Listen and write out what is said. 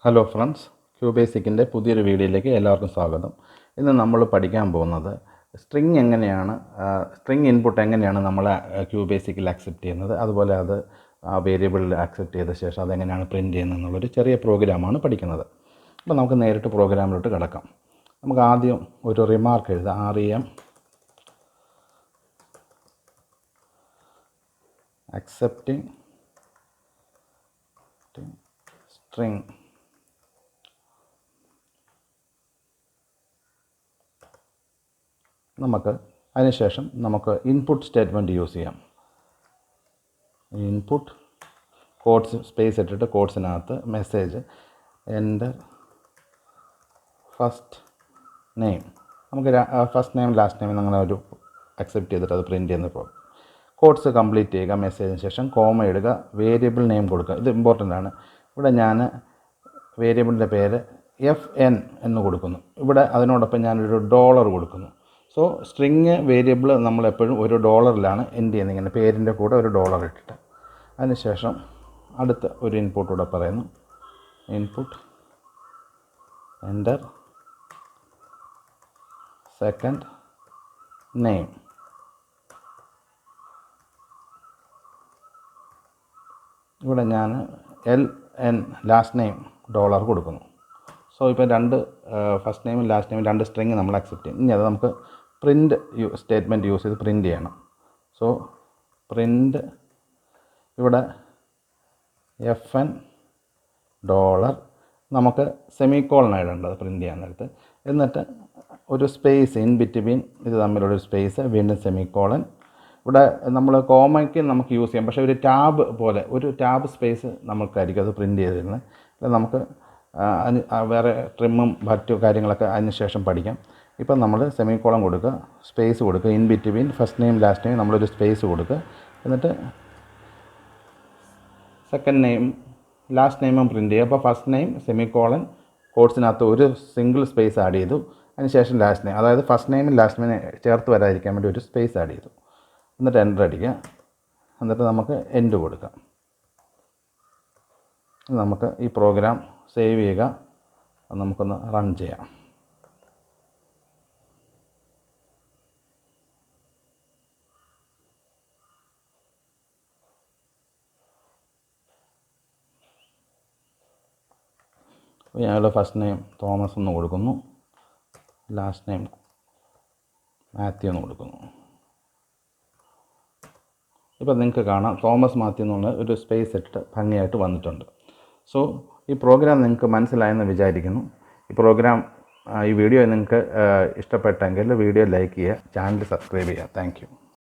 Hello friends, QBASICൻ്റെ പുതിയൊരു വീഡിയോയിലേക്ക് എല്ലാവർക്കും സ്വാഗതം. ഇന്ന് നമ്മൾ പഠിക്കാൻ പോകുന്നത് സ്ട്രിങ് ഇൻപുട്ട് എങ്ങനെയാണ് നമ്മൾ QBASICൽ അക്സെപ്റ്റ് ചെയ്യുന്നത്, അതുപോലെ അത് വേരിയബിളിൽ അക്സെപ്റ്റ് ചെയ്ത ശേഷം അതെങ്ങനെയാണ് പ്രിൻറ്റ് ചെയ്യുന്നത് എന്നുള്ളൊരു ചെറിയ പ്രോഗ്രാമാണ് പഠിക്കുന്നത്. അപ്പോൾ നമുക്ക് നേരിട്ട് പ്രോഗ്രാമിലോട്ട് കിടക്കാം. നമുക്ക് ആദ്യം ഒരു റിമാർക്ക് എഴുതാം. REM accepting string അതിനുശേഷം നമുക്ക് ഇൻപുട്ട് സ്റ്റേറ്റ്മെൻറ്റ് യൂസ് ചെയ്യാം. ഇൻപുട്ട് കോഡ്സ് സ്പേസ് ഇട്ടിട്ട് കോഡ്സിനകത്ത് മെസ്സേജ് എൻ്റർ ഫസ്റ്റ് നെയിം, നമുക്ക് ഫസ്റ്റ് നെയിം ലാസ്റ്റ് നെയിം അങ്ങനെ ഒരു അക്സെപ്റ്റ് ചെയ്തിട്ട് അത് പ്രിൻറ്റ് ചെയ്യുന്ന പ്രോഗ്രാം. കോഡ്സ് കംപ്ലീറ്റ് ചെയ്യുക, മെസ്സേജിന് ശേഷം കോമ ഇടുക, വേരിയബിൾ നെയിം കൊടുക്കുക. ഇത് ഇമ്പോർട്ടൻ്റ് ആണ്. ഇവിടെ ഞാൻ വേരിയബിളിൻ്റെ പേര് FN എന്ന് കൊടുക്കുന്നു. ഇവിടെ അതിനോടൊപ്പം ഞാനൊരു $, കൊടുക്കുന്നു. സോ സ്ട്രിങ് വേരിയബിൾ നമ്മളെപ്പോഴും ഒരു $ലാണ് എൻഡ് ചെയ്യുന്നത്, ഇങ്ങനെ പേരിൻ്റെ കൂടെ ഒരു $, ഇട്ടിട്ട്. അതിനുശേഷം അടുത്ത ഒരു ഇൻപുട്ട് കൂടെ പറയുന്നു. Input enter second name. ഇവിടെ ഞാൻ LN ലാസ്റ്റ് നെയിം $, കൊടുക്കുന്നു. സോ ഇപ്പോൾ ഫസ്റ്റ് നെയിമും ലാസ്റ്റ് നെയിമും രണ്ട് സ്ട്രിങ് നമ്മൾ അക്സെപ്റ്റ് ചെയ്യും. ഇനി അത് നമുക്ക് പ്രിൻറ്റ് സ്റ്റേറ്റ്മെൻറ്റ് യൂസ് ചെയ്ത് പ്രിൻറ്റ് ചെയ്യണം. സോ പ്രിൻറ്റ് ഇവിടെ FN $, നമുക്ക് സെമിക്കോളൻ ഇടേണ്ടത് പ്രിൻറ്റ് ചെയ്യാൻ നേരത്ത്. എന്നിട്ട് ഒരു സ്പേസ് ഇൻ ബിറ്റ്വീൻ ഇത് തമ്മിലുള്ളൊരു സ്പേസ്, വീണ്ടും സെമിക്കോളൻ. ഇവിടെ നമ്മൾ കോമയ്ക്ക് നമുക്ക് യൂസ് ചെയ്യാം, പക്ഷേ ഒരു ടാബ് പോലെ ഒരു ടാബ് സ്പേസ് നമുക്കായിരിക്കും അത് പ്രിൻറ്റ് ചെയ്തിരുന്നത്. അത് നമുക്ക് വേറെ ട്രിമ്മും മറ്റു കാര്യങ്ങളൊക്കെ അതിന് ശേഷം പഠിക്കാം. ഇപ്പം നമ്മൾ സെമിക്കോളൻ കൊടുക്കുക, സ്പേസ് കൊടുക്കുക, in between first name last name നമ്മളൊരു സ്പേസ് കൊടുക്കുക. എന്നിട്ട് സെക്കൻഡ് നെയിം ലാസ്റ്റ് നെയിമും പ്രിൻറ്റ് ചെയ്യുക. അപ്പോൾ ഫസ്റ്റ് നെയിം സെമിക്കോളൻ കോഡ്സിനകത്ത് ഒരു സിംഗിൾ സ്പേസ് ആഡ് ചെയ്തു. അതിനുശേഷം ലാസ്റ്റ് നെയിം, അതായത് ഫസ്റ്റ് നെയിമും ലാസ്റ്റ് നെയിം ചേർത്ത് വരാതിരിക്കാൻ വേണ്ടി ഒരു സ്പേസ് ആഡ് ചെയ്തു. എന്നിട്ട് എൻ്റർ അടിക്കുക. എന്നിട്ട് നമുക്ക് എൻഡ് കൊടുക്കാം. നമുക്ക് ഈ പ്രോഗ്രാം സേവ് ചെയ്യുക, നമുക്കൊന്ന് റൺ ചെയ്യാം. ഞങ്ങളുടെ ഫസ്റ്റ് നെയിം തോമസ് എന്ന് കൊടുക്കുന്നു, ലാസ്റ്റ് നെയിം മാത്യു എന്ന് കൊടുക്കുന്നു. ഇപ്പോൾ നിങ്ങൾക്ക് കാണാം തോമസ് മാത്യു എന്നുള്ള ഒരു സ്പേസ് ഇട്ടിട്ട് ഭംഗിയായിട്ട് വന്നിട്ടുണ്ട്. സോ ഈ പ്രോഗ്രാം നിങ്ങൾക്ക് മനസ്സിലായെന്ന് വിചാരിക്കുന്നു. ഈ വീഡിയോ നിങ്ങൾക്ക് ഇഷ്ടപ്പെട്ടെങ്കിൽ വീഡിയോ ലൈക്ക് ചെയ്യുക, ചാനൽ സബ്സ്ക്രൈബ് ചെയ്യുക. Thank you.